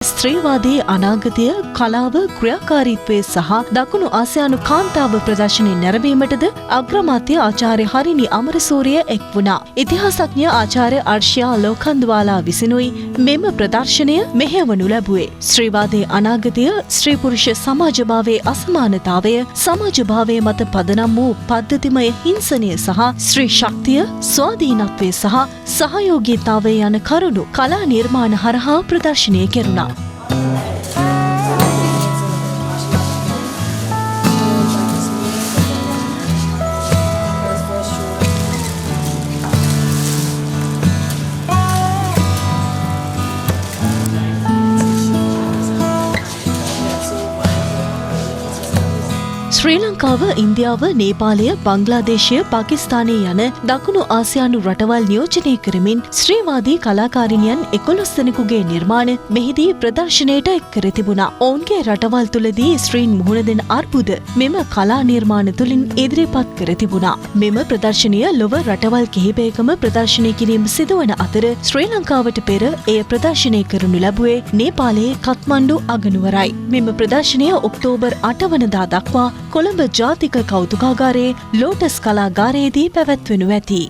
ස්ත්‍රීවාදී අනාගතය කලාව ක්‍රියාකාරීත්වය සහ දකුණු ආසියානු කාන්තාව ප්‍රදර්ශනය නැරඹීමටද අග්‍රාමාත්‍ය ආචාර්ය හරිනි අමරසූරිය එක් වුණා. ඉතිහාසඥ ආචාර්ය අර්ෂියා ලෝකන්දවාලා විසිනුයි මෙම ප්‍රදර්ශනය මෙහෙයවනු ලැබුවේ. ස්ත්‍රීවාදී අනාගතය ස්ත්‍රී පුරුෂ සමාජභාවයේ අසමානතාවය සමාජභාවයේ මත පදනම් වූ පද්ධතිමය හිංසනය සහ ස්ත්‍රී ශක්තිය ස්වාධීනත්වය සහ සහයෝගීතාවය යන කරුණු කලා නිර්මාණ හරහා ප්‍රදර්ශනය කෙරුණා. ශ්‍රී ලංකාව, ඉන්දියාව, නේපාලය, බංග්ලාදේශය, පාකිස්තානය යන දකුණු ආසියානු රටවල් නියෝජනය කරමින් ස්ත්‍රීවාදී කලාකාරිනියන් 11 දෙනෙකුගේ නිර්මාණ මෙහිදී ප්‍රදර්ශනයට එක් කර තිබුණා. ඔවුන්ගේ රටවල් තුළදී ස්ත්‍රීන් මුහුණ දෙන අර්බුද මෙම කලා නිර්මාණ තුළින් ඉදිරිපත් කර තිබුණා. මෙම ප්‍රදර්ශනය ලොව රටවල් කිහිපයකම ප්‍රදර්ශනය කිරීම සිදුවන අතර ශ්‍රී ලංකාවට පෙර එය ප්‍රදර්ශනය කරනු ලැබුවේ නේපාලයේ කත්මණ්ඩු අගනුවරයි. මෙම ප්‍රදර්ශනය ඔක්තෝබර් 8 වනදා දක්වා කොළඹ ජාතික කෞතුකාගාරයේ ලෝටස් කලාගාරයේදී පැවැත්වෙනු ඇති.